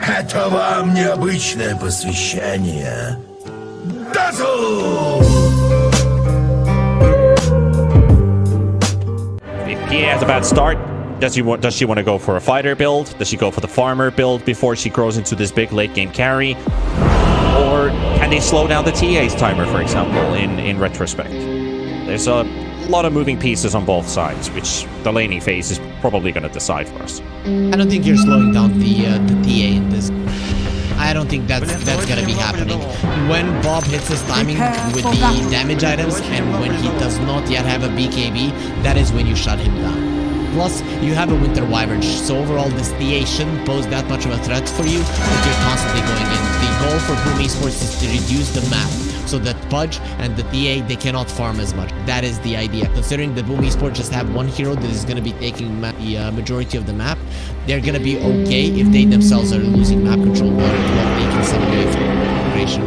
Это вам необычное посвящение. Дату! If PA has a bad start, does she want to go for a fighter build? Does she go for the farmer build before she grows into this big late game carry? Or can they slow down the TA's timer, for example, in retrospect? There's a lot of moving pieces on both sides, which the laning phase is probably going to decide for us. I don't think you're slowing down the TA in this. I don't think that's gonna be happening. When Bob hits his timing with the damage items and when he does not yet have a BKB, that is when you shut him down. Plus, you have a Winter Wyvern, so overall this TA shouldn't pose that much of a threat for you if you're constantly going in. The goal for Boom Esports is to reduce the map so that Pudge and the TA, they cannot farm as much. That is the idea. Considering the Boom Esports just have one hero that is going to be taking the majority of the map, they're going to be okay if they themselves are losing map control while making some away from Execration.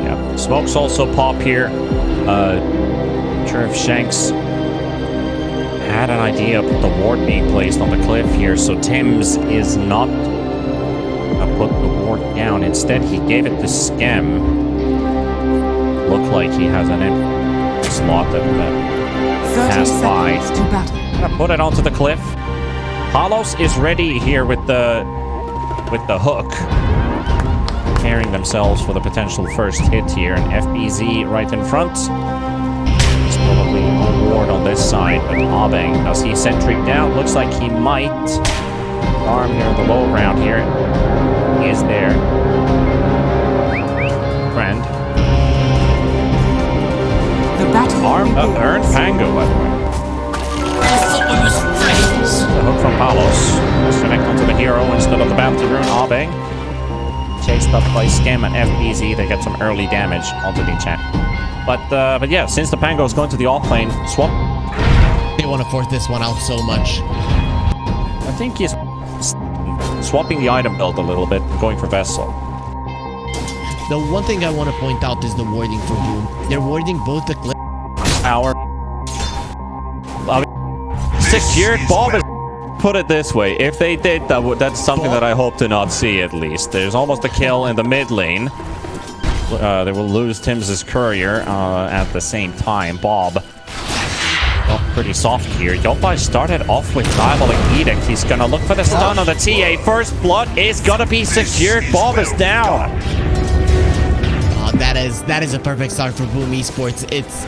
Yeah, smokes also pop here. Sure if Shanks had an idea of the ward being placed on the cliff here, so Thames is not put the ward down. Instead, he gave it to Skem. Looked like he has an empty slot that passed by. Put it onto the cliff. Palos is ready here with the hook, preparing themselves for the potential first hit here. And FBZ right in front. It's probably a ward on this side, but Abeng, does he sentry down? Looks like he might. Arm near the low ground here. He is there. Friend. Arm earned Pango, by the way. The hook from Palos. Let's connect onto the hero instead of the bounty rune. Abeng. Chased up by Skem and FBZ. They get some early damage onto the enchant. But yeah, since the Pango is going to the off lane, swap. They want to force this one out so much. I think he's swapping the item build a little bit, going for Vessel. The one thing I want to point out is the warding for Boom. They're warding both the cliff power. Secured. Bob is, put it this way, if they did that's something that I hope to not see at least. There's almost a kill in the mid lane. They will lose Tim's courier at the same time. Bob, oh, pretty soft here. Yopai started off with Diabolic Edict. He's gonna look for the stun on the TA. First blood is gonna be secured. Bob is down. That is a perfect start for Boom Esports. It's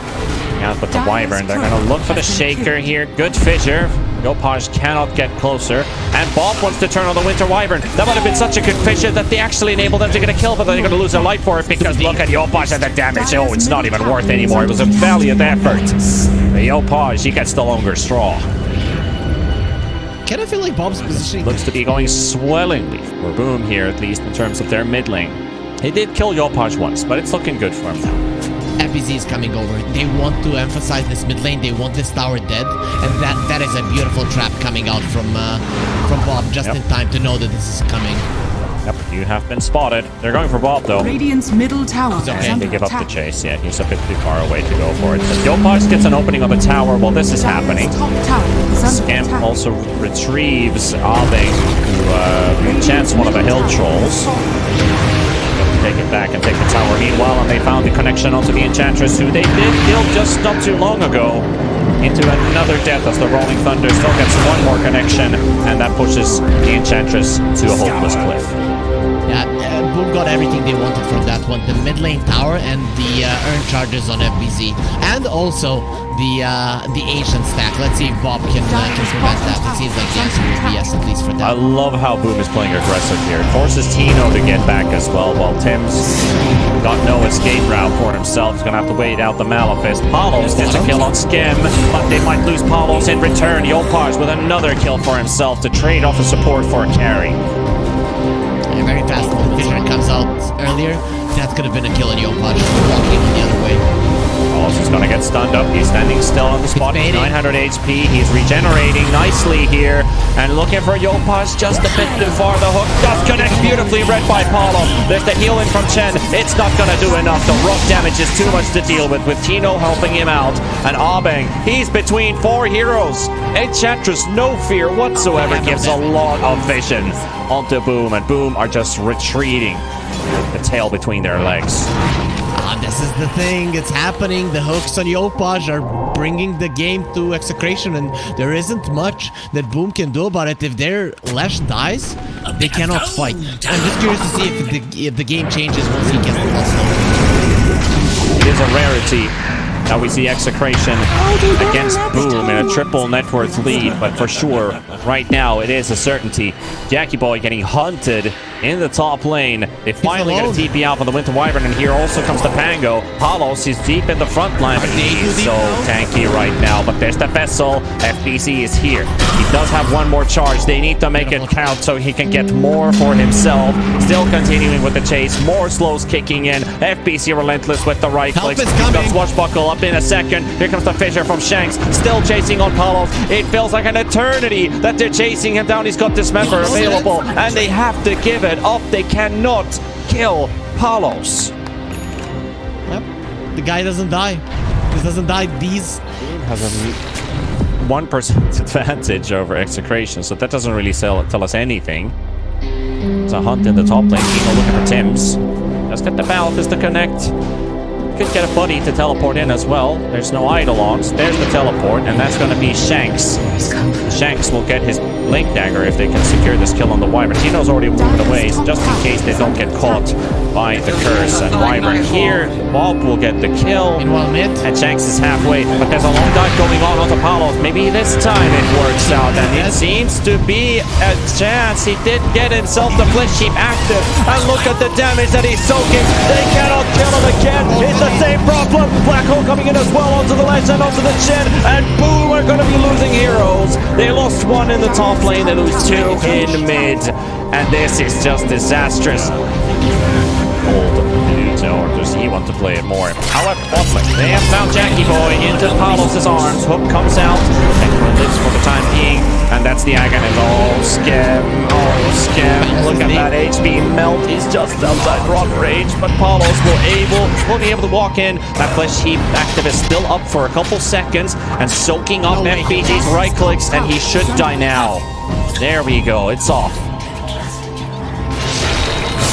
yeah, but the Wyvern, they're gonna look for the Shaker here. Good fissure. Yopaj cannot get closer. And Bob wants to turn on the Winter Wyvern. That would have been such a good fissure that they actually enabled them to get a kill, but they're gonna lose their life for it because look at Yopaj and the damage. Oh, it's not even worth anymore. It was a valiant effort. The Yopaj, he gets the longer straw. Can I feel like Bob's positioning looks to be going swellingly for Boom here, at least in terms of their mid lane. He did kill Yopaj once, but it's looking good for him now. FBZ is coming over. They want to emphasize this mid lane. They want this tower dead, and that is a beautiful trap coming out from Bob just in time to know that this is coming. Yep, you have been spotted. They're going for Bob though. Radiant's middle tower. Okay, they give up the chase. Yeah, he's a bit too far away to go for it. But Yopaj gets an opening on the tower while this is happening. Scamp also retrieves Abeng, who enchants one of the hill trolls. Take it back and take the tower. Meanwhile, and they found the connection onto the Enchantress, who they did kill just not too long ago. Into another death as the Rolling Thunder still gets one more connection, and that pushes the Enchantress to a hopeless cliff. Yeah, Boom got everything they wanted from that one. The mid lane tower and the earn charges on FBZ. And also the Ancient stack. Let's see if Bob can prevent that. It seems like the answer will be yes, at least for that. I love how Boom is playing aggressive here. It forces Tino to get back as well, while Tim's got no escape route for himself. He's going to have to wait out the Malefice. Palos gets a kill on Skem, but they might lose Palos in return. Yopaj with another kill for himself to trade off the support for a carry. Yeah, very fast. The Fisher comes out earlier. That could have been a kill on Yopaj walking on the other way. Palos is gonna get stunned up. He's standing still on the spot. fading. 900 HP. He's regenerating nicely here. And looking for Yopaj just a bit too far. The hook does connect beautifully. Read by Paulo. There's the healing from Chen. It's not gonna do enough. The rock damage is too much to deal with Tino helping him out. And Abeng, he's between 4 heroes. Enchantress, no fear whatsoever, gives a lot of vision onto Boom. And Boom are just retreating. The tail between their legs. This is the thing. It's happening. The hooks on Yopaj are bringing the game to Execration, and there isn't much that Boom can do about it. If their Lesh dies, they cannot fight. I'm just curious to see if the game changes once he gets the loss. It is a rarity that we see Execration against Boom in a triple net worth lead, but for sure, right now, it is a certainty. Jackie Boy getting hunted in the top lane. They finally get a TP out for the Winter Wyvern, and here also comes the Pango. Palos is deep in the front line, but he's so tanky right now. But there's the Vessel. FBC is here. He does have one more charge. They need to make it count so he can get more for himself. Still continuing with the chase. More slows kicking in. FBC relentless with the right clicks. He's got Swashbuckle up in a second. Here comes the Fissure from Shanks. Still chasing on Palos. It feels like an eternity that they're chasing him down. He's got Dismember available, and they have to give it up. They cannot kill Palos. Yep. The guy doesn't die. This doesn't die. These has a 1% advantage over Execration, so that doesn't really tell us anything. There's a hunt in the top lane. Kino looking for Tims. Let's get the Balthus to connect. Could get a buddy to teleport in as well. There's no Eidolons. There's the teleport, and that's going to be Shanks. Shanks will get his Link Dagger if they can secure this kill on the Wyvern. Tino's already moving away, so just in case they don't get caught by the curse. And Wyvern here, Bob will get the kill. Meanwhile, mid. And Shanks is halfway, but there's a long dive going on onto Palos. Maybe this time it works out, and it seems to be a chance. He did get himself the Flesh Sheep active, and look at the damage that he's soaking. They cannot kill him again. It's the same problem. Black Hole coming in as well onto the ledge and onto the chin, and Boom are going to be losing heroes. They lost one in the top lane, they lose 2 in mid, and this is just disastrous. Old Pluto, or does he want to play it more? However, bottom lane, they have found Jackie Boy into Palos' arms. Hook comes out, Ekman lives for the time being, and that's the Agonist. Oh, Skem, oh, Skem. Look at that HP melt. He's just outside rock range, but Palos will be able to walk in. That Flesh Heap active is still up for a couple seconds and soaking up FBG's right clicks, and he should die now. There we go, it's off.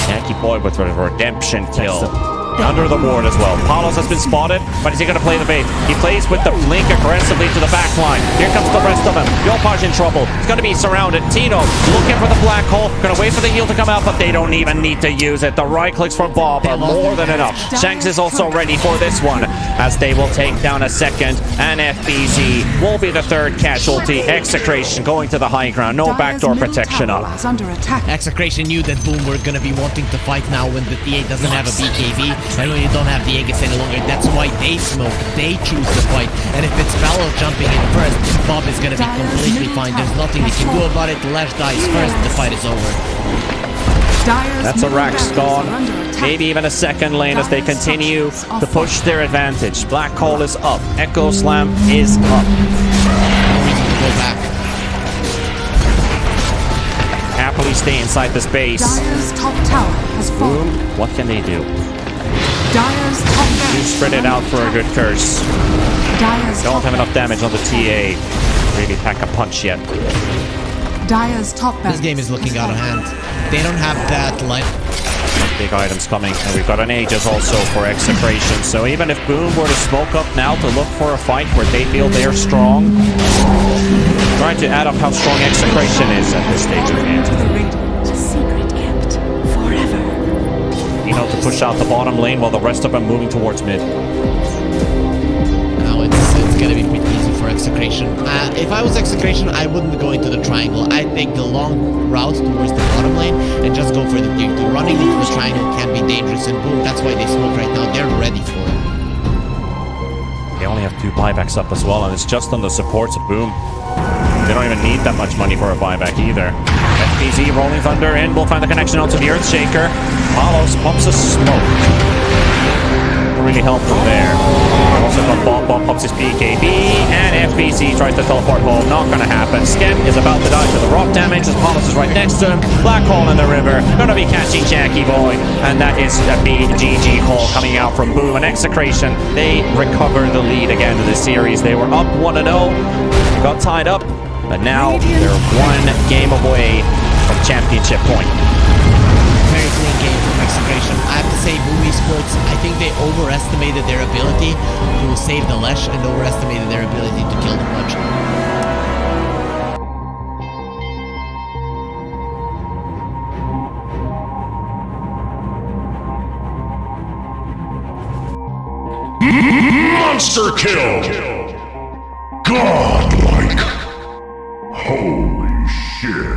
Jackie Boy with a redemption kill. Under the ward as well. Palos has been spotted, but is he going to play the bait? He plays with the blink aggressively to the back line. Here comes the rest of them. Yopaj in trouble. He's going to be surrounded. Tino looking for the black hole. Going to wait for the heal to come out, but they don't even need to use it. The right clicks from Bob are more than enough. Shanks is also ready for this one, as they will take down a second, and FBZ will be the third casualty. Execration going to the high ground. No backdoor protection up. Execration knew that Boom were gonna be wanting to fight now when the TA doesn't have a BKB, and when you don't have the Aegis any longer. That's why they smoke. They choose to fight. And if it's Fallow jumping in first, Bob is gonna be completely fine. There's nothing he can do about it. Lash dies first, the fight is over. That's a Rax gone. Maybe even a second lane as they continue to push their advantage. Black Hole is up. Echo Slam is up. No reason to go back. Happily stay inside this base. Dire's top tower has fallen. Boom. What can they do? Dire's top You spread it out for a good curse. Dire's Don't have enough damage on the TA. Really pack a punch yet. Dire's top This game is looking out of hand. They don't have that life. Big items coming, and we've got an Aegis also for Execration. So even if Boom were to smoke up now to look for a fight where they feel they're strong, trying to add up how strong Execration is at this stage of the game. secret kept forever. You know, to push out the bottom lane while the rest of them moving towards mid. Now it's gonna be pretty easy for Execration. If I was Execration, I wouldn't go into the triangle. I'd take the long route towards the bottom lane and just go for the tier 2. Running into the triangle can be dangerous, and Boom, that's why they smoke right now. They're ready for it. They only have 2 buybacks up as well, and it's just on the supports of Boom. They don't even need that much money for a buyback either. FPZ Rolling Thunder in. We'll find the connection onto the Earthshaker. Palos pumps a smoke. really help from there. Also got Bob pops his BKB, and FBC tries to teleport home. Not gonna happen. Skem is about to die to the rock damage as Paulus is right next to him. Black hole in the river. Gonna be catching Jackie Boy, and that is a big GG call coming out from Boom and Execration. They recover the lead again in this series. They were up 1-0, got tied up, but now they're one game away from championship point. Very clean game from Execration. I have to say, Boom Esports, I think they overestimated their ability to save the Lesh and overestimated their ability to kill the Punch. Monster kill! Godlike! Holy shit!